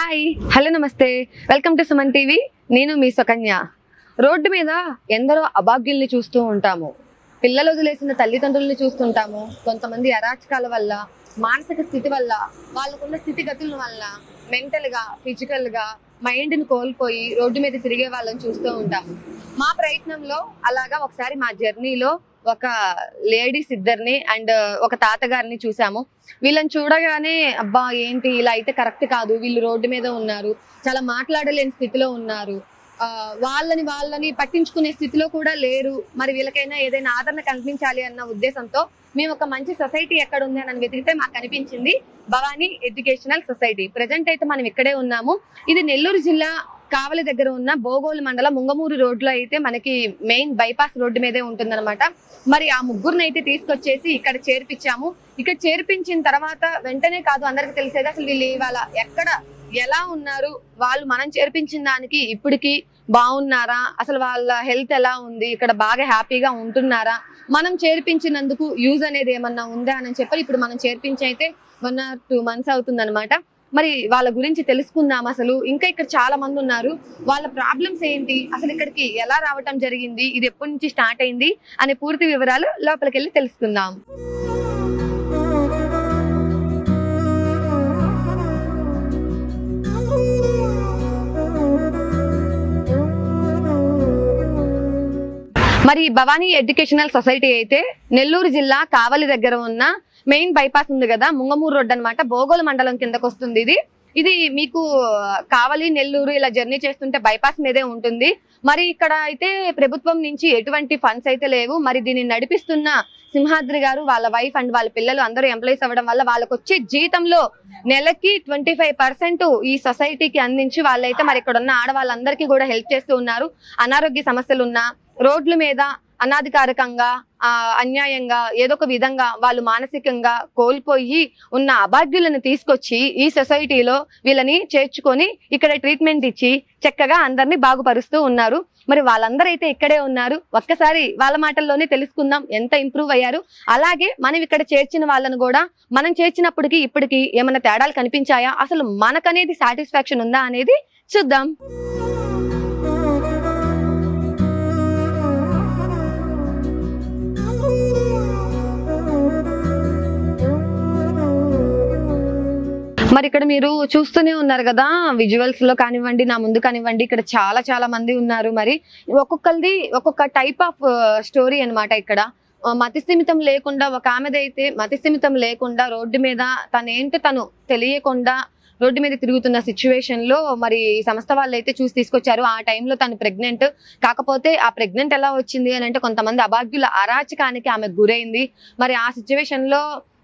Hi hello నమస్తే welcome to Suman TV. నేను మీ Sukanya. Road మీద ఎందరో అభాగ్యుల్ని చూస్తూ ఉంటాము. పిల్లలు వదిలేసిన తల్లిదండ్రుల్ని చూస్తుంటాము. కొంతమంది అరాచకాల వల్ల, మానసిక స్థితి వల్ల, వాళ్ళకున్న స్థితిగతుల వల్ల మెంటల్గా, ఫిజికల్గా మైండ్ని కోల్పోయి రోడ్డు మీద తిరిగే వాళ్ళని చూస్తూ ఉంటాము. మా ప్రయత్నంలో అలాగా ఒకసారి మా జర్నీలో ఒక లేడీస్ ఇద్దరిని అండ్ ఒక తాతగారిని చూసాము. వీళ్ళని చూడగానే అబ్బా ఏంటి ఇలా అయితే కరెక్ట్ కాదు, వీళ్ళు రోడ్డు మీద ఉన్నారు, చాలా మాట్లాడలేని స్థితిలో ఉన్నారు, వాళ్ళని పట్టించుకునే స్థితిలో కూడా లేరు, మరి వీళ్ళకైనా ఏదైనా ఆదరణ కల్పించాలి అన్న ఉద్దేశంతో మేము ఒక మంచి సొసైటీ ఎక్కడ ఉంది అని వెతికితే మాకు కనిపించింది భవానీ ఎడ్యుకేషనల్ సొసైటీ. ప్రజెంట్ అయితే మనం ఇక్కడే ఉన్నాము. ఇది నెల్లూరు జిల్లా కావలి దగ్గర ఉన్న బోగోలు మండలం ముంగమూరు రోడ్లో అయితే మనకి మెయిన్ బైపాస్ రోడ్డు మీదే ఉంటుందన్నమాట. మరి ఆ ముగ్గురిని అయితే తీసుకొచ్చేసి ఇక్కడ చేర్పించాము. ఇక్కడ చేర్పించిన తర్వాత వెంటనే కాదు, అందరికి తెలిసేది అసలు వీళ్ళు ఇవాళ ఎక్కడ ఎలా ఉన్నారు, వాళ్ళు మనం చేర్పించిన దానికి ఇప్పటికి బాగున్నారా, అసలు వాళ్ళ హెల్త్ ఎలా ఉంది, ఇక్కడ బాగా హ్యాపీగా ఉంటున్నారా, మనం చేర్పించినందుకు యూజ్ అనేది ఏమన్నా ఉందా అని చెప్పి ఇప్పుడు మనం చేర్పించి అయితే 1 or 2 months అవుతుంది అనమాట. మరి వాళ్ళ గురించి తెలుసుకుందాం. అసలు ఇంకా ఇక్కడ చాలా మంది ఉన్నారు, వాళ్ళ ప్రాబ్లమ్స్ ఏంటి, అసలు ఇక్కడికి ఎలా రావటం జరిగింది, ఇది ఎప్పటి నుంచి స్టార్ట్ అయింది అనే పూర్తి వివరాలు లోపలికి వెళ్ళి తెలుసుకుందాం. మరి భవానీ ఎడ్యుకేషనల్ సొసైటీ అయితే నెల్లూరు జిల్లా కావలి దగ్గర ఉన్న మెయిన్ బైపాస్ ఉంది కదా, ముంగమూరు రోడ్ అనమాట, బోగోలు మండలం కిందకు వస్తుంది. ఇది మీకు కావలి నెల్లూరు ఇలా జర్నీ చేస్తుంటే బైపాస్ మీదే ఉంటుంది. మరి ఇక్కడ అయితే ప్రభుత్వం నుంచి ఎటువంటి ఫండ్స్ అయితే లేవు. మరి దీన్ని నడిపిస్తున్న సింహాద్రి గారు, వాళ్ళ వైఫ్ అండ్ వాళ్ళ పిల్లలు అందరూ ఎంప్లాయీస్ అవ్వడం వల్ల వాళ్ళకి వచ్చే జీతంలో నెలకి 25% ఈ సొసైటీకి అందించి వాళ్ళైతే మరి ఇక్కడ ఉన్న ఆడవాళ్ళందరికీ కూడా హెల్ప్ చేస్తూ ఉన్నారు. అనారోగ్య సమస్యలు ఉన్నా, రోడ్ల మీద అనాధికారికంగా అన్యాయంగా ఏదో ఒక విధంగా వాళ్ళు మానసికంగా కోల్పోయి ఉన్న అభాగ్యులను తీసుకొచ్చి ఈ సొసైటీలో వీళ్ళని చేర్చుకొని ఇక్కడ ట్రీట్మెంట్ ఇచ్చి చక్కగా అందరినీ బాగుపరుస్తూ ఉన్నారు. మరి వాళ్ళందరూ అయితే ఇక్కడే ఉన్నారు. ఒక్కసారి వాళ్ళ మాటల్లోనే తెలుసుకుందాం ఎంత ఇంప్రూవ్ అయ్యారు. అలాగే మనం ఇక్కడ చేర్చిన వాళ్ళను కూడా మనం చేర్చినప్పటికీ ఇప్పటికి ఏమైనా తేడాలు కనిపించాయా, అసలు మనకనేది సాటిస్ఫాక్షన్ ఉందా అనేది చూద్దాం. మరి ఇక్కడ మీరు చూస్తూనే ఉన్నారు కదా, విజువల్స్ లో కానివ్వండి, నా ముందు కానివ్వండి, ఇక్కడ చాలా మంది ఉన్నారు. మరి ఒక్కొక్కరిది ఒక్కొక్క టైప్ ఆఫ్ స్టోరీ అనమాట. ఇక్కడ మతిస్థిమితం లేకుండా ఒక ఆమెదైతే మతిస్థిమితం లేకుండా రోడ్డు మీద తను తెలియకుండా రోడ్డు మీద తిరుగుతున్న సిచ్యువేషన్ లో మరి సంస్థ వాళ్ళు అయితే చూసి తీసుకొచ్చారు. ఆ టైంలో తను ప్రెగ్నెంట్. కాకపోతే ఆ ప్రెగ్నెంట్ ఎలా వచ్చింది అని అంటే కొంతమంది అభాగ్యుల అరాచకానికి ఆమె గురైంది. మరి ఆ సిచ్యువేషన్ లో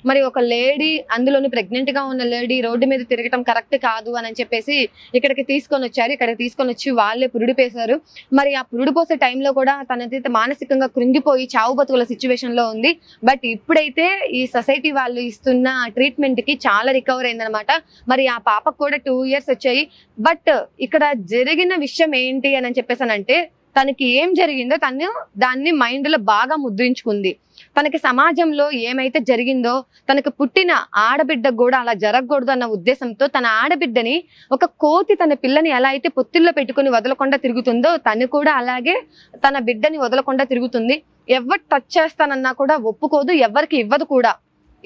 మరి ఒక లేడీ, అందులోని ప్రెగ్నెంట్ గా ఉన్న లేడీ రోడ్డు మీద తిరగటం కరెక్ట్ కాదు అని చెప్పేసి ఇక్కడికి తీసుకొని వచ్చారు. ఇక్కడికి తీసుకొని వచ్చి వాళ్ళే పురుడు పేశారు. మరి ఆ పురుడు పోసే టైంలో కూడా తనైతే మానసికంగా కృంగిపోయి చావు బతుకుల సిచ్యువేషన్ లో ఉంది. బట్ ఇప్పుడైతే ఈ సొసైటీ వాళ్ళు ఇస్తున్న ట్రీట్మెంట్ కి చాలా రికవర్ అయిందనమాట. మరి ఆ పాపకు కూడా 2 years వచ్చాయి. బట్ ఇక్కడ జరిగిన విషయం ఏంటి అని చెప్పేసానంటే, తనకి ఏం జరిగిందో తను దాన్ని మైండ్ లో బాగా ముద్రించుకుంది. తనకి సమాజంలో ఏమైతే జరిగిందో, తనకు పుట్టిన ఆడబిడ్డకు కూడా అలా జరగకూడదు అన్న ఉద్దేశంతో తన ఆడబిడ్డని, ఒక కోతి తన పిల్లని ఎలా అయితే పొత్తిల్లో పెట్టుకుని వదలకుండా తిరుగుతుందో తను కూడా అలాగే తన బిడ్డని వదలకుండా తిరుగుతుంది. ఎవరు టచ్ చేస్తానన్నా కూడా ఒప్పుకోదు, ఎవరికి ఇవ్వదు కూడా,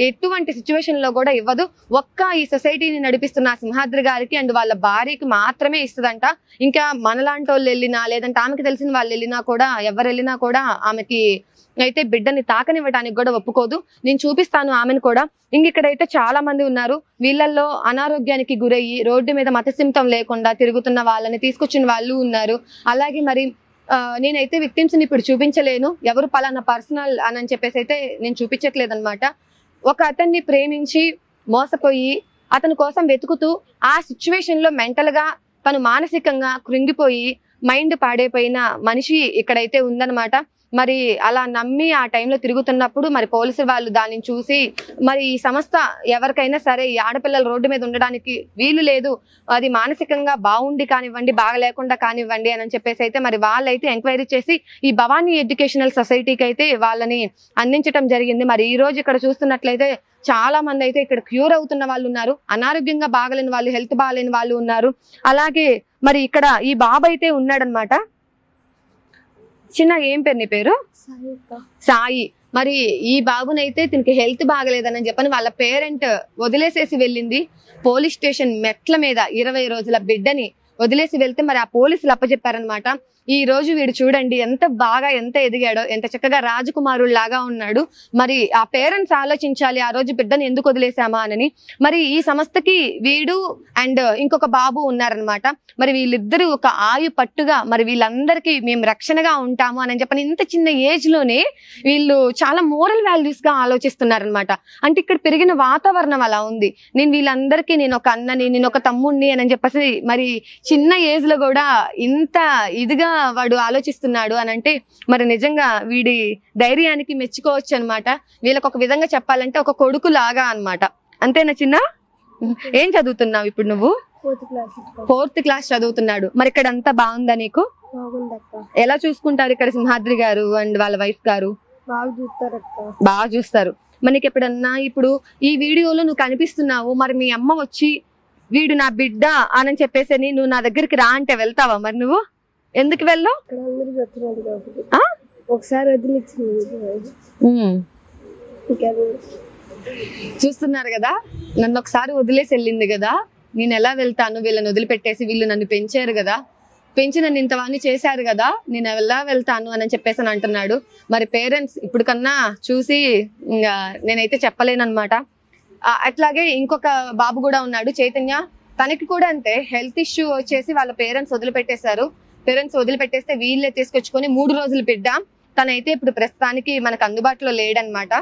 ఎటువంటి సిచ్యువేషన్ లో కూడా ఇవ్వదు. ఒక్క ఈ సొసైటీని నడిపిస్తున్న సింహాద్రి గారికి అండ్ వాళ్ళ భార్యకి మాత్రమే ఇస్తుందంట. ఇంకా మనలాంటి వాళ్ళు వెళ్ళినా, లేదంటే ఆమెకి తెలిసిన వాళ్ళు వెళ్ళినా కూడా, ఎవరు వెళ్ళినా కూడా ఆమెకి అయితే బిడ్డని తాకనివ్వడానికి కూడా ఒప్పుకోదు. నేను చూపిస్తాను ఆమెను కూడా. ఇక్కడైతే చాలా మంది ఉన్నారు. వీళ్ళల్లో అనారోగ్యానికి గురయ్యి రోడ్డు మీద మతిస్థిమితం లేకుండా తిరుగుతున్న వాళ్ళని తీసుకొచ్చిన వాళ్ళు ఉన్నారు. అలాగే మరి నేనైతే విక్టిమ్స్ ని ఇప్పుడు చూపించలేను, ఎవరు పలానా పర్సనల్ అని చెప్పేసి అయితే నేను చూపించట్లేదు అనమాట. ఒక అతన్ని ప్రేమించి మోసపోయి అతని కోసం వెతుకుతూ ఆ సిచ్యువేషన్ లో మెంటల్ గా తను మానసికంగా కృంగిపోయి మైండ్ పాడైపోయిన మనిషి ఇక్కడైతే ఉందన్నమాట. మరి అలా నమ్మి ఆ టైంలో తిరుగుతున్నప్పుడు మరి పోలీసు వాళ్ళు దానిని చూసి మరి ఈ సంస్థ ఎవరికైనా సరే ఈ ఆడపిల్లలు రోడ్డు మీద ఉండడానికి వీలు లేదు, అది మానసికంగా బాగుండి కానివ్వండి బాగా లేకుండా కానివ్వండి అని చెప్పేసి అయితే మరి వాళ్ళైతే ఎంక్వైరీ చేసి ఈ భవానీ ఎడ్యుకేషనల్ సొసైటీకి అయితే వాళ్ళని అందించడం జరిగింది. మరి ఈ రోజు ఇక్కడ చూస్తున్నట్లయితే చాలా మంది అయితే ఇక్కడ క్యూర్ అవుతున్న వాళ్ళు ఉన్నారు, అనారోగ్యంగా బాగలేని వాళ్ళు, హెల్త్ బాగాలేని వాళ్ళు ఉన్నారు. అలాగే మరి ఇక్కడ ఈ బాబు అయితే ఉన్నాడనమాట. చిన్న ఏం పేరు నీ పేరు? సాయి. మరి ఈ బాబునైతే దీనికి హెల్త్ బాగలేదని చెప్పని వాళ్ళ పేరెంట్ వదిలేసేసి వెళ్ళింది. పోలీస్ స్టేషన్ మెట్ల మీద 20 రోజుల బిడ్డని వదిలేసి వెళ్తే మరి ఆ పోలీసులు అప్పచెప్పారనమాట. ఈ రోజు వీడు చూడండి ఎంత బాగా ఎంత ఎదిగాడో, ఎంత చక్కగా రాజకుమారుడు లాగా ఉన్నాడు. మరి ఆ పేరెంట్స్ ఆలోచించాలి ఆ రోజు బిడ్డను ఎందుకు వదిలేసామా అని. మరి ఈ సంస్థకి వీడు అండ్ ఇంకొక బాబు ఉన్నారనమాట. మరి వీళ్ళిద్దరూ ఒక ఆయు పట్టుగా మరి వీళ్ళందరికీ మేము రక్షణగా ఉంటాము అని చెప్పని ఇంత చిన్న ఏజ్ లోనే వీళ్ళు చాలా మోరల్ వాల్యూస్ గా ఆలోచిస్తున్నారనమాట. అంటే ఇక్కడ పెరిగిన వాతావరణం అలా ఉంది. నేను వీళ్ళందరికీ నేను ఒక అన్నని, నేను ఒక తమ్ముడిని అని చెప్పేసి మరి చిన్న ఏజ్ లో కూడా ఇంత ఇదిగా వాడు ఆలోచిస్తున్నాడు అని అంటే మరి నిజంగా వీడి ధైర్యానికి మెచ్చుకోవచ్చు అనమాట. వీళ్ళకి ఒక విధంగా చెప్పాలంటే ఒక కొడుకు లాగా అనమాట. అంతేనా చిన్న? ఏం చదువుతున్నావు ఇప్పుడు నువ్వు? 4th క్లాస్ చదువుతున్నాడు. మరి ఇక్కడ అంతా బాగుందా నీకు? ఎలా చూసుకుంటారు ఇక్కడ సింహాద్రి గారు అండ్ వాళ్ళ వైఫ్ గారు? బాగా చూస్తారు. మనకి ఎప్పుడన్నా ఇప్పుడు ఈ వీడియోలో నువ్వు కనిపిస్తున్నావు, మరి మీ అమ్మ వచ్చి వీడు నా బిడ్డ అని చెప్పేసి నువ్వు నా దగ్గరికి రా అంటే వెళ్తావా? మరి నువ్వు ఎందుకు వెళ్ళవు? ఒకసారి చూస్తున్నారు కదా, నన్ను ఒకసారి వదిలేసి వెళ్ళింది కదా, నేను ఎలా వెళ్తాను? వీళ్ళని వదిలిపెట్టేసి వీళ్ళు నన్ను పెంచారు కదా, పెంచి నన్ను ఇంతవాణ్ణి చేశారు కదా, నేను ఎలా వెళ్తాను అని చెప్పేసి అని అంటున్నాడు. మరి పేరెంట్స్ ఇప్పుడు కన్నా చూసి ఇంకా నేనైతే చెప్పలేనమాట. అట్లాగే ఇంకొక బాబు కూడా ఉన్నాడు చైతన్య. తనకి కూడా అంతే హెల్త్ ఇష్యూ వచ్చేసి వాళ్ళ పేరెంట్స్ వదిలిపెట్టేశారు. పేరెంట్స్ వదిలిపెట్టేస్తే వీళ్ళే తీసుకొచ్చుకొని 3 రోజులు బిడ్డ. తనైతే ఇప్పుడు ప్రస్తుతానికి మనకు అందుబాటులో లేడనమాట.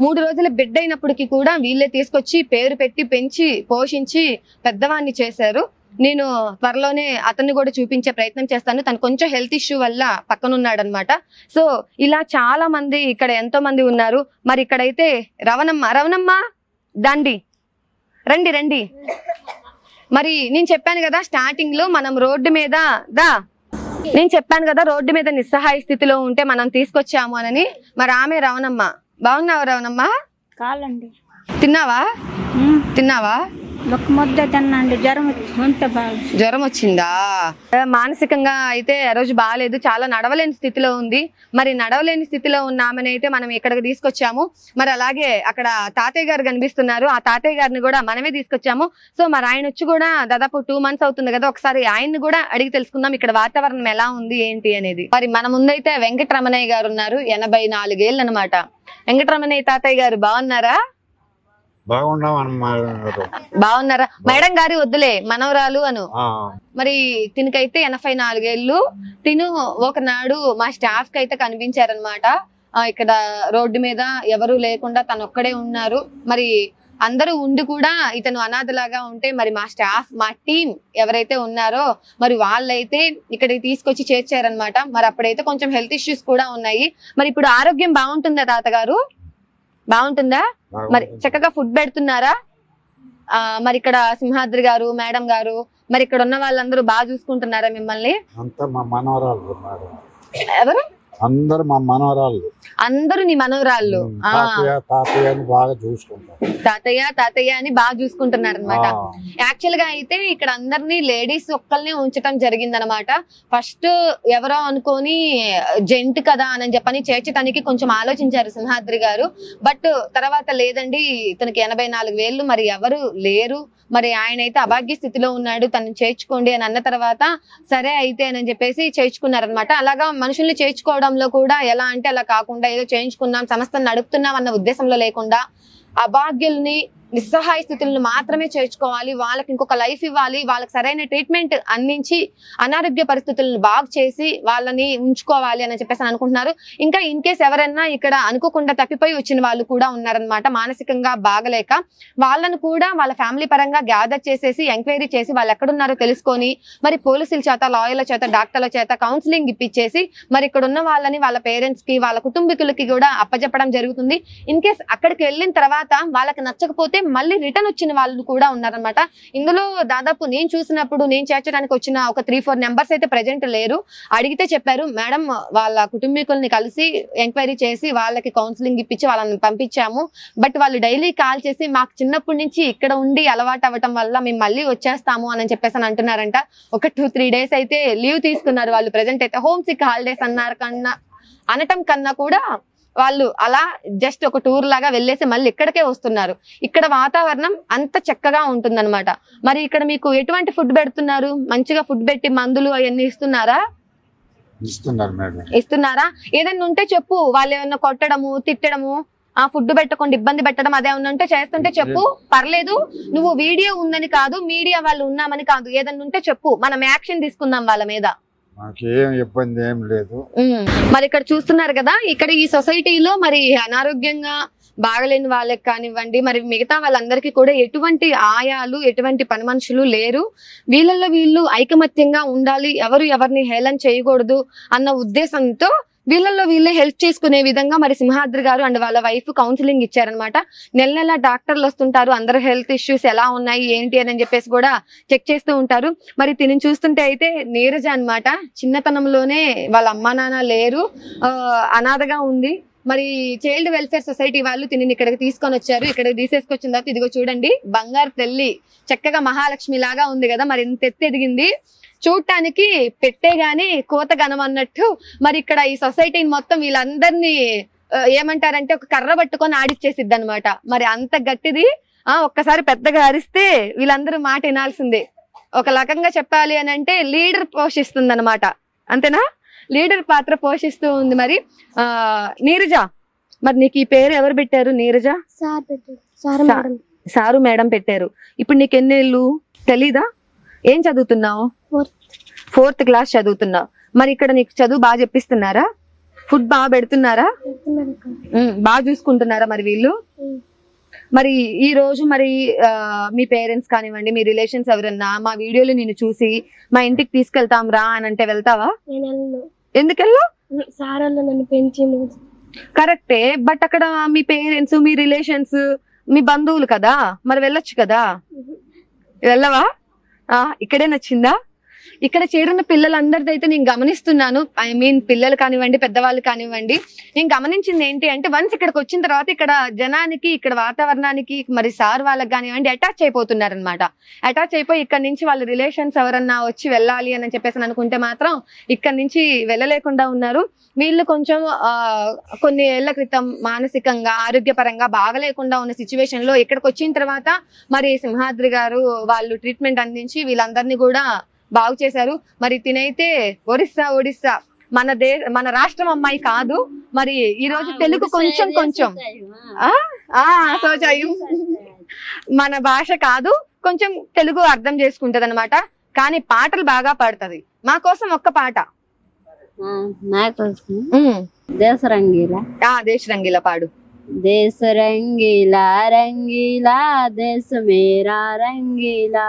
3 రోజుల బిడ్డ అయినప్పటికీ కూడా వీళ్ళే తీసుకొచ్చి పేరు పెట్టి పెంచి పోషించి పెద్దవాడిని చేశారు. నేను త్వరలోనే అతన్ని కూడా చూపించే ప్రయత్నం చేస్తాను. తను కొంచెం హెల్త్ ఇష్యూ వల్ల పక్కనున్నాడు అనమాట. సో ఇలా చాలా మంది ఇక్కడ ఎంతో మంది ఉన్నారు. మరి ఇక్కడైతే రవణమ్మ దండి రండి రండి. మరి నేను చెప్పాను కదా స్టార్టింగ్ లో మనం రోడ్డు మీద రోడ్డు మీద నిస్సహాయ స్థితిలో ఉంటే మనం తీసుకొచ్చాము అని. మరి ఆమె రవణమ్మ. బాగున్నావా రవణమ్మ? కాలండి. తిన్నావా? ఒక ముద్ద తిన్నాండి. జ్వరం వచ్చిందా? మానసికంగా అయితే ఆ రోజు బాగాలేదు, చాలా నడవలేని స్థితిలో ఉంది. మరి నడవలేని స్థితిలో ఉన్న ఆమెను అయితే మనం ఇక్కడికి తీసుకొచ్చాము. మరి అలాగే అక్కడ తాతయ్య గారు కనిపిస్తున్నారు, ఆ తాతయ్య గారిని కూడా మనమే తీసుకొచ్చాము. సో మరి ఆయన వచ్చి కూడా దాదాపు 2 months అవుతుంది కదా, ఒకసారి ఆయన్ని కూడా అడిగి తెలుసుకుందాం ఇక్కడ వాతావరణం ఎలా ఉంది ఏంటి అనేది. మరి మన ముందైతే వెంకటరమణయ్య గారు ఉన్నారు, 84 ఏళ్ళు అనమాట. వెంకటరమణయ్య తాతయ్య గారు బాగున్నారా? బాగున్నారా? మేడం గారి వద్దులే, మనవరాలు అను. మరి తినకైతే 84 ఏళ్ళు. తిను ఒకనాడు మా స్టాఫ్ కి అయితే కనిపించారనమాట. ఇక్కడ రోడ్డు మీద ఎవరు లేకుండా తను ఒక్కడే ఉన్నారు. మరి అందరూ ఉండి కూడా ఇతను అనాథలాగా ఉంటే మరి మా స్టాఫ్, మా టీం ఎవరైతే ఉన్నారో మరి వాళ్ళైతే ఇక్కడికి తీసుకొచ్చి చేర్చారనమాట. మరి అప్పుడైతే కొంచెం హెల్త్ ఇష్యూస్ కూడా ఉన్నాయి. మరి ఇప్పుడు ఆరోగ్యం బాగుంటుందా తాతగారు? బాగుంటుందా? మరి చక్కగా ఫుడ్ పెడుతున్నారా? మరి ఇక్కడ సింహాద్రి గారు, మేడం గారు, మరి ఇక్కడ ఉన్న వాళ్ళందరూ బాగా చూసుకుంటున్నారా మిమ్మల్ని? ఎవరు? అందరూ మా మనవరాళ్ళు. అందరూ నీ మనవరాళ్ళు. తాతయ్య అని బాగా చూసుకుంటున్నారు అనమాట. యాక్చువల్ గా అయితే ఇక్కడ అందరినీ లేడీస్ ఒక్కల్నే ఉంచడం జరిగిందనమాట. ఫస్ట్ ఎవరో అనుకోని జెంట్ కదా అని చెప్పని చేర్చడానికి కొంచెం ఆలోచించారు సింహాద్రి గారు. బట్ తర్వాత లేదండి, ఇతనికి 84 ఏళ్ళు, మరి ఎవరు లేరు, మరి ఆయన అయితే అభాగ్య స్థితిలో ఉన్నాడు, తనని చేర్చుకోండి అని అన్న తర్వాత సరే అయితే అని చెప్పేసి చేర్చుకున్నారనమాట. అలాగా మనుషుల్ని చేర్చుకోవడంలో కూడా ఎలా అంటే అలా కాకుండా ఏదో చేయించుకున్నాం, సంస్థను నడుపుతున్నాం అన్న ఉద్దేశంలో లేకుండా అభాగ్యుల్ని నిస్సహాయ స్థితులను మాత్రమే చేర్చుకోవాలి, వాళ్ళకి ఇంకొక లైఫ్ ఇవ్వాలి, వాళ్ళకి సరైన ట్రీట్మెంట్ అందించి అనారోగ్య పరిస్థితులను బాగు చేసి వాళ్ళని ఉంచుకోవాలి అని చెప్పేసి అనుకుంటున్నారు. ఇంకా ఇన్ కేస్ ఎవరైనా ఇక్కడ అనుకోకుండా తప్పిపోయి వచ్చిన వాళ్ళు కూడా ఉన్నారనమాట. మానసికంగా బాగలేక వాళ్ళను కూడా వాళ్ళ ఫ్యామిలీ పరంగా గ్యాదర్ చేసేసి ఎంక్వైరీ చేసి వాళ్ళు ఎక్కడున్నారో తెలుసుకొని మరి పోలీసుల చేత, లాయర్ల చేత, డాక్టర్ల చేత కౌన్సిలింగ్ ఇప్పించేసి మరి ఇక్కడ ఉన్న వాళ్ళని వాళ్ళ పేరెంట్స్ కి, వాళ్ళ కుటుంబీకులకి కూడా అప్పచెప్పడం జరుగుతుంది. ఇన్ కేస్ అక్కడికి వెళ్ళిన తర్వాత వాళ్ళకి నచ్చకపోతే మళ్ళీ రిటర్న్ వచ్చిన వాళ్ళు కూడా ఉన్నారనమాట. ఇందులో దాదాపు నేను చూసినప్పుడు నేను చేర్చడానికి వచ్చిన ఒక 3-4 నెంబర్స్ అయితే ప్రెజెంట్ లేరు. అడిగితే చెప్పారు, మేడం వాళ్ళ కుటుంబీకుల్ని కలిసి ఎంక్వైరీ చేసి వాళ్ళకి కౌన్సిలింగ్ ఇప్పించి వాళ్ళని పంపించాము. బట్ వాళ్ళు డైలీ కాల్ చేసి మాకు చిన్నప్పటి నుంచి ఇక్కడ ఉండి అలవాటు అవ్వటం వల్ల మేము మళ్ళీ వచ్చేస్తాము అని చెప్పేసి అని అంటున్నారంట. ఒక 2-3 డేస్ అయితే లీవ్ తీసుకున్నారు వాళ్ళు. ప్రెజెంట్ అయితే హోమ్ సిక్ హాలిడేస్ అనటం కన్నా కూడా వాళ్ళు అలా జస్ట్ ఒక టూర్ లాగా వెళ్ళేసి మళ్ళీ ఇక్కడికే వస్తున్నారు. ఇక్కడ వాతావరణం అంత చక్కగా ఉంటుందన్నమాట. మరి ఇక్కడ మీకు ఎటువంటి ఫుడ్ పెడుతున్నారు? మంచిగా ఫుడ్ పెట్టి మందులు అవన్నీ ఇస్తున్నారా? ఇస్తున్నారా? ఏదైనా ఉంటే చెప్పు. వాళ్ళు ఏమన్నా కొట్టడము, తిట్టడము, ఆ ఫుడ్ పెట్టకుండా ఇబ్బంది పెట్టడం అదేమన్నా ఉంటే చేస్తుంటే చెప్పు, పర్లేదు. నువ్వు వీడియో ఉందని కాదు, మీడియా వాళ్ళు ఉన్నామని కాదు, ఏదన్నా ఉంటే చెప్పు, మనం యాక్షన్ తీసుకుందాం వాళ్ళ మీద. మాకేం ఇబ్బంది ఏం లేదు. మరి ఇక్కడ చూస్తున్నారు కదా, ఇక్కడ ఈ సొసైటీలో మరి అనారోగ్యంగా బాగలేని వాళ్ళకి కానివ్వండి, మరి మిగతా వాళ్ళందరికీ కూడా ఎటువంటి ఆయాలు, ఎటువంటి పని మనుషులు లేరు. వీళ్ళల్లో వీళ్ళు ఐకమత్యంగా ఉండాలి, ఎవరు ఎవరిని హేళన చేయకూడదు అన్న ఉద్దేశంతో వీళ్ళల్లో వీళ్ళే హెల్ప్ చేసుకునే విధంగా మరి సింహాద్రి గారు అండ్ వాళ్ళ వైఫ్ కౌన్సిలింగ్ ఇచ్చారనమాట. నెల నెల డాక్టర్లు వస్తుంటారు, అందరు హెల్త్ ఇష్యూస్ ఎలా ఉన్నాయి ఏంటి అని చెప్పేసి కూడా చెక్ చేస్తూ ఉంటారు. మరి తిని చూస్తుంటే అయితే నీరజ అన్నమాట. చిన్నతనంలోనే వాళ్ళ అమ్మా నాన్న లేరు, అనాథగా ఉంది. మరి చైల్డ్ వెల్ఫేర్ సొసైటీ వాళ్ళు తిని ఇక్కడికి తీసుకొని వచ్చారు. ఇక్కడికి తీసేసుకొచ్చిన తర్వాత ఇదిగో చూడండి, బంగారు తల్లి చక్కగా మహాలక్ష్మి లాగా ఉంది కదా. మరి ఇంత ఎత్తు ఎదిగింది, చూడటానికి పెట్టే గాని కోత గనం అన్నట్టు. మరి ఇక్కడ ఈ సొసైటీని మొత్తం వీళ్ళందరినీ ఏమంటారంటే ఒక కర్ర పట్టుకొని ఆడిచ్చేసిద్ది అనమాట. మరి అంత గట్టిది. ఒక్కసారి పెద్దగా అరిస్తే వీళ్ళందరూ మాట వినాల్సిందే. ఒక రకంగా చెప్పాలి అని అంటే లీడర్ పోషిస్తుంది అనమాట. అంతేనా? లీడర్ పాత్ర పోషిస్తూ ఉంది. మరి నీరజ, మరి నీకు ఈ పేరు ఎవరు పెట్టారు? నీరజ సారు మేడం పెట్టారు. ఇప్పుడు నీకు ఎన్నేళ్ళు తెలీదా? ఏం చదువుతున్నావు? 4th క్లాస్ చదువుతున్నావు. మరి ఇక్కడ నీకు చదువు బాగా చెప్పిస్తున్నారా? ఫుడ్ బాగా పెడుతున్నారా? బాగా చూసుకుంటున్నారా మరి వీళ్ళు? మరి ఈ రోజు మరి మీ పేరెంట్స్ కానివ్వండి, మీ రిలేషన్స్ ఎవరన్నా మా వీడియోలు నేను చూసి మా ఇంటికి తీసుకెళ్తాం రా అని అంటే వెళ్తావా? ఎందుకెళ్ళు? కరెక్టే, బట్ అక్కడ మీ పేరెంట్స్, మీ రిలేషన్స్, మీ బంధువులు కదా, మరి వెళ్ళొచ్చు కదా. వెళ్ళవా? ఇక్కడే నచ్చిందా? ఇక్కడ చేరున్న పిల్లలందరిది అయితే నేను గమనిస్తున్నాను. ఐ మీన్ పిల్లలు కానివ్వండి, పెద్దవాళ్ళు కానివ్వండి, నేను గమనించింది ఏంటి అంటే వన్స్ ఇక్కడికి వచ్చిన తర్వాత ఇక్కడ జనానికి, ఇక్కడ వాతావరణానికి, మరి సార్ వాళ్ళకి కానివ్వండి అటాచ్ అయిపోతున్నారు అనమాట. అటాచ్ అయిపోయి ఇక్కడ నుంచి వాళ్ళ రిలేషన్స్ ఎవరన్నా వచ్చి వెళ్ళాలి అని చెప్పేసి అనుకుంటే మాత్రం ఇక్కడ నుంచి వెళ్ళలేకుండా ఉన్నారు. వీళ్ళు కొంచెం కొన్ని ఏళ్ల క్రితం మానసికంగా, ఆరోగ్యపరంగా బాగలేకుండా ఉన్న సిచ్యువేషన్ లో ఇక్కడికి వచ్చిన తర్వాత మరి సింహాద్రి గారు వాళ్ళు ట్రీట్మెంట్ అందించి వీళ్ళందరినీ కూడా బాగు చేశారు. మరి తినైతే ఒడిస్సా మన రాష్ట్రం అమ్మాయి కాదు. మరి ఈ రోజు తెలుగు కొంచెం మన భాష కాదు, కొంచెం తెలుగు అర్థం చేసుకుంటది అనమాట. కానీ పాటలు బాగా పాడుతుంది. మా కోసం ఒక్క పాట. దేశ రంగీలా పాడు. देश रंगीला रंगीला देश मेरा रंगीला,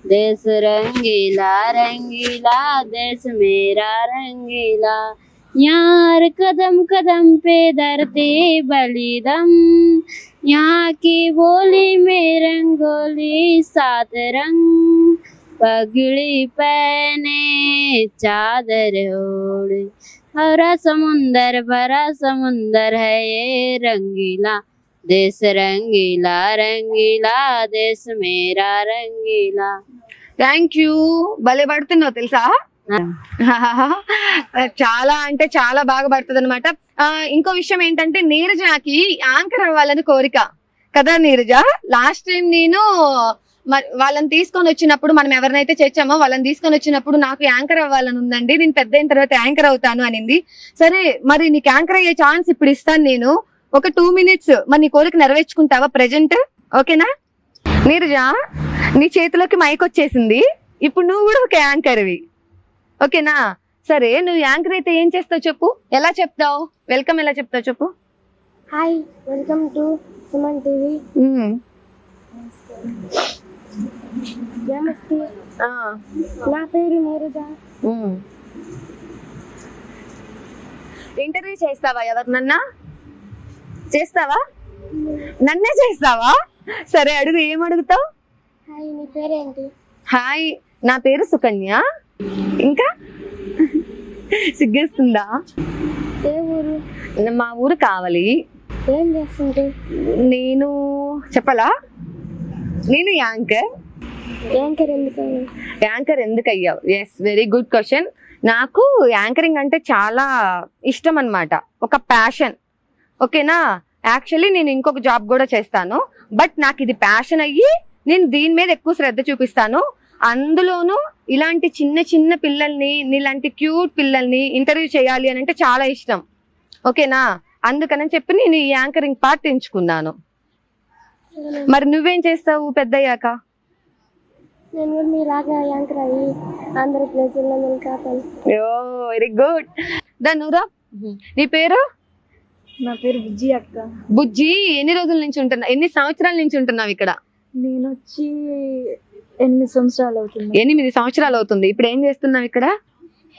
देश रंगीला रंगीला देश मेरा रंगीला, यार कदम कदम पे धरती बलिदम, यहाँ की बोली में रंगोली 7 रंग, पगड़ी पहने चादर ओढ़े, हरा समुंदर है ये रंगीला, देश रंगीला रंगीला देश मेरा रंगीला. Thank you. భలే పడుతున్నావు తెలుసా? చాలా అంటే చాలా బాగా పడుతుంది అనమాట. ఇంకో విషయం ఏంటంటే నీరజకి యాంకర్ అవ్వాలని కోరిక కదా నీరజ. లాస్ట్ టైం నేను వాళ్ళని తీసుకొని వచ్చినప్పుడు, మనం ఎవరినైతే చేర్చామో వాళ్ళని తీసుకొని వచ్చినప్పుడు నాకు యాంకర్ అవ్వాలని ఉందండి, నేను పెద్ద అయిన తర్వాత యాంకర్ అవుతాను అనింది. సరే మరి నీకు యాంకర్ అయ్యే ఛాన్స్ ఇప్పుడు ఇస్తాను నేను, ఒక 2 minutes. మరి నీ కోరిక నెరవేర్చుకుంటావా? ప్రెజెంట్ ఓకేనా? నీరజ, నీ చేతిలోకి మైక్ వచ్చేసింది. ఇప్పుడు నువ్వు కూడా ఒక యాంకర్వి, ఓకేనా? సరే, నువ్వు యాంకర్ అయితే ఏం చేస్తావు చెప్పు. ఎలా చెప్తావు? వెల్కమ్ ఎలా చెప్తావు చెప్పు. Hi, welcome to Suman TV. నమస్తే, నా పేరు నీరజ. ఇంటర్వ్యూ చేస్తావా? ఎవరినన్నా చేస్తావా? నన్నే చేస్తావా? సరే అడుగు, ఏం అడుగుతావు? హాయ్, నీ పేరేంటి? హాయ్, నా పేరు సుకన్య. ఇంకా సిగ్గేస్తుందా? ఏ ఊరు? మా ఊరు కావాలి. ఏం చేస్తుంటే? నేను చెప్పలా, నేను యాంకర్. యాంకర్ ఎందుకు? యాంకర్ ఎందుకు అయ్యావు? Yes, very good question. నాకు యాంకరింగ్ అంటే చాలా ఇష్టం అన్నమాట, ఒక ప్యాషన్, ఓకేనా? యాక్చువల్లీ నేను ఇంకొక జాబ్ కూడా చేస్తాను, బట్ నాకు ఇది ప్యాషన్ అయ్యి నేను దీని మీద ఎక్కువ శ్రద్ధ చూపిస్తాను. అందులోనూ ఇలాంటి చిన్న చిన్న పిల్లల్ని, ఇలాంటి క్యూట్ పిల్లల్ని ఇంటర్వ్యూ చేయాలి అని అంటే చాలా ఇష్టం, ఓకేనా? అందుకని చెప్పి నేను ఈ యాంకరింగ్ పార్ట్ ఎంచుకున్నాను. మరి నువ్వేం చేస్తావు పెద్దయ్యాక? నేను కూడా మీలాగా యాంకర్ అయ్యి ఆంధ్రప్రదేశ్లో నిలకాపాలి. Very good. ధనురా, నీ పేరు? నా పేరు బుజ్జి అక్క. బుజ్జి, ఎన్ని రోజుల నుంచి ఉంటున్నావు? ఎన్ని సంవత్సరాల నుంచి ఉంటున్నావు ఇక్కడ? నేను వచ్చి 8 సంవత్సరాలు అవుతుంది. 8 సంవత్సరాలు అవుతుంది. ఇప్పుడు ఏం చేస్తున్నావు ఇక్కడ?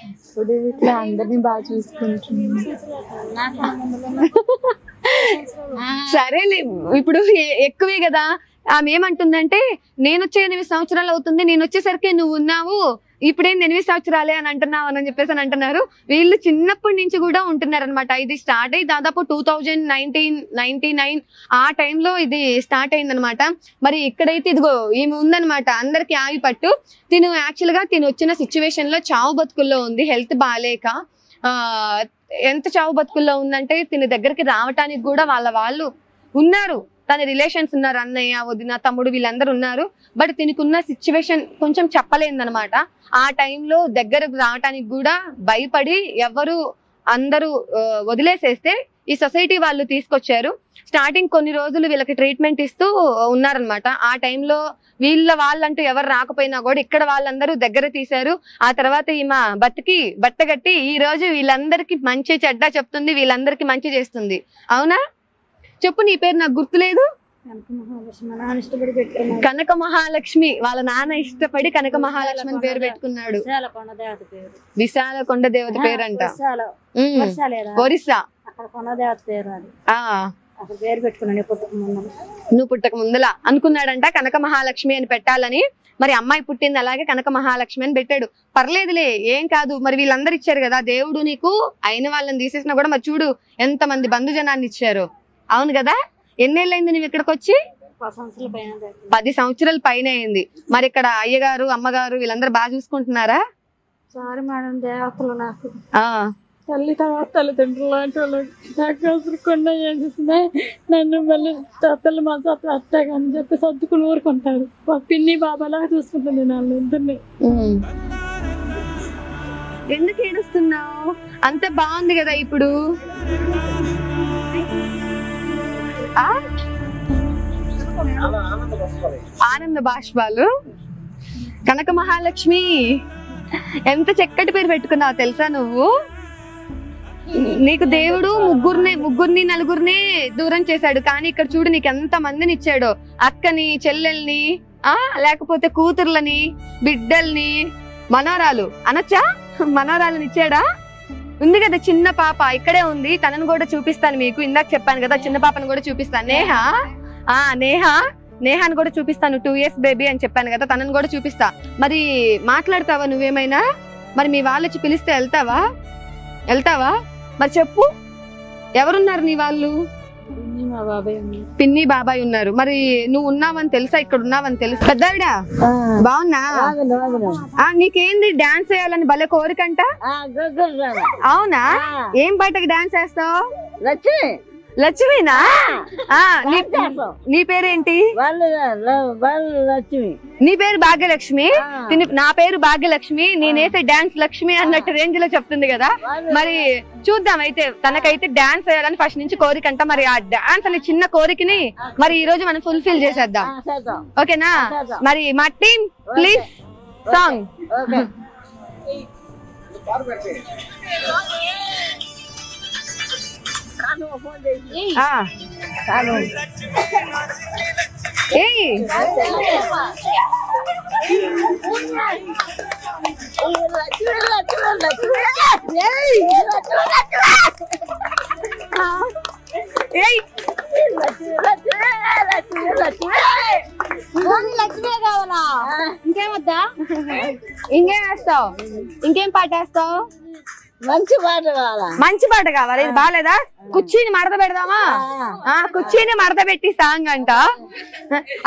ఇప్పుడు ఇట్లా అందరినీ బాగా చూసుకుంటున్నాను. సరేలే, ఇప్పుడు ఎక్కువే కదా. ఆమె ఏమంటుందంటే, నేను వచ్చే 8 సంవత్సరాలు అవుతుంది, నేను వచ్చేసరికి నువ్వు ఉన్నావు, ఇప్పుడేం 8 సంవత్సరాలే అని అంటున్నావు అని చెప్పేసి అని అంటున్నారు. వీళ్ళు చిన్నప్పటి నుంచి కూడా ఉంటున్నారు అనమాట. ఇది స్టార్ట్ అయ్యి దాదాపు 2099 ఆ టైంలో ఇది స్టార్ట్ అయింది అనమాట. మరి ఇక్కడైతే ఇదిగో ఈమె ఉందనమాట, అందరికి ఆగి పట్టు. తిను యాక్చువల్ గా తిను వచ్చిన సిచ్యువేషన్ లో చావు బతుకుల్లో ఉంది, హెల్త్ బాగాలేక. ఎంత చావు బతుకుల్లో ఉందంటే తిని దగ్గరికి రావటానికి కూడా వాళ్ళు ఉన్నారు, తన రిలేషన్స్ ఉన్నారు, అన్నయ్య, వదిన, తమ్ముడు, వీళ్ళందరూ ఉన్నారు. బట్ తినకున్న సిచ్యువేషన్ కొంచెం చెప్పలేదన్నమాట. ఆ టైంలో దగ్గరకు రావటానికి కూడా భయపడి అందరూ వదిలేసేస్తే ఈ సొసైటీ వాళ్ళు తీసుకొచ్చారు. స్టార్టింగ్ కొన్ని రోజులు వీళ్ళకి ట్రీట్మెంట్ ఇస్తూ ఉన్నారనమాట. ఆ టైంలో వాళ్ళంటూ ఎవరు రాకపోయినా కూడా ఇక్కడ వాళ్ళందరూ దగ్గర తీశారు. ఆ తర్వాత ఈమె బట్టగట్టి ఈ రోజు వీళ్ళందరికీ మంచి చెడ్డ చెప్తుంది, వీళ్ళందరికీ మంచి చేస్తుంది. అవునా? చెప్పు, నీ పేరు నాకు గుర్తులేదు. కనక మహాలక్ష్మి. వాళ్ళ నాన్న ఇష్టపడి కనక మహాలక్ష్మి అని పేరు పెట్టుకున్నాడు. విశాల కొండ దేవత పేరు అంట. ఒరిస్సా పేరు పెట్టుకున్నాను. నువ్వు పుట్టక ముందల అనుకున్నాడంట కనక మహాలక్ష్మి అని పెట్టాలని. మరి అమ్మాయి పుట్టింది అలాగే కనక మహాలక్ష్మి అని పెట్టాడు. పర్లేదులే, ఏం కాదు. మరి వీళ్ళందరూ ఇచ్చారు కదా దేవుడు నీకు, అయిన వాళ్ళని తీసేసినా కూడా మరి చూడు ఎంత మంది బంధుజనాన్ని ఇచ్చారు. అవును కదా? ఎన్నేళ్ళైంది నువ్వు ఇక్కడికి వచ్చి? 10 సంవత్సరాల పైన అయింది. మరి ఇక్కడ అయ్యగారు, అమ్మగారు వీళ్ళందరూ బాగా చూసుకుంటున్నారా? సారీ మేడం, దేవతలు నాకు తల్లి తర్వాత తల్లిదండ్రులు లాంటి వాళ్ళు. నాకు అసలు కొన్ని ఏం చేస్తున్నాయి, నన్ను మళ్ళీ తల్లి మా అత్తగా అని చెప్పి సర్దుకుని ఊరుకుంటారు. పిన్ని బాబాలాగా చూసుకుంటుంది నన్ను ఇద్దరిని. ఎందుకు ఏడుస్తున్నావు? అంత బాగుంది కదా ఇప్పుడు. ఆనంద బాష్పాలు. కనక మహాలక్ష్మి, ఎంత చక్కటి పేరు పెట్టుకున్నావు తెలుసా నువ్వు? నీకు దేవుడు ముగ్గురిని నలుగురిని దూరం చేశాడు, కానీ ఇక్కడ చూడు నీకు ఎంత మందిని ఇచ్చాడు. అక్కని, చెల్లెల్ని, లేకపోతే కూతుర్లని, బిడ్డల్ని, మనోరాలు అనొచ్చా, మనోరాలని ఇచ్చాడా? ఉంది కదా చిన్న పాప, ఇక్కడే ఉంది, తనను కూడా చూపిస్తాను మీకు. ఇందాక చెప్పాను కదా చిన్న పాపను కూడా చూపిస్తాను. నేహాను కూడా చూపిస్తాను. 2 years బేబీ అని చెప్పాను కదా, తనను కూడా చూపిస్తా. మరి మాట్లాడతావా నువ్వేమైనా? మరి మీ వాళ్ళు వచ్చి పిలిస్తే వెళ్తావా? మరి చెప్పు, ఎవరున్నారు నీ వాళ్ళు? పిన్ని బాబాయ్ ఉన్నారు. మరి నువ్వు ఉన్నావని తెలుసా? ఇక్కడ ఉన్నావని తెలుసు. పెద్దవిడ బాగున్నా? నీకేంది డాన్స్ చేయాలని భలే కోరికంట. అవునా? ఏం పాటకి డాన్స్ చేస్తావు? లక్ష్మినా? నీ పేరేంటి? లక్ష్మి. నీ పేరు భాగ్యలక్ష్మి, నా పేరు భాగ్యలక్ష్మి, నేనేసే డాన్స్ లక్ష్మి అన్నట్టు రేంజ్ లో చెప్తుంది కదా. మరి చూద్దాం అయితే, తనకైతే డాన్స్ వేయాలని ఫస్ట్ నుంచి కోరిక అంట. మరి ఆ డాన్స్ అనే చిన్న కోరికని మరి ఈ రోజు మనం ఫుల్ఫిల్ చేసేద్దాం, ఓకేనా? మరి మా టీమ్ ప్లీజ్ సాంగ్. లక్ష్మే కావాలా? ఇంకేమొద్దా? ఇంకేం వేస్తావు? ఇంకేం పాట వేస్తావు? మంచి పాట కావాలా? మంచి పాట కావాలి. ఇది బాగాలేదా? కుర్చీని మడత పెడదామా? కుర్చీని మడత పెట్టి సాంగ్ అంట.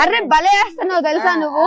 అరే భలే వేస్తున్నావు తెలుసా నువ్వు.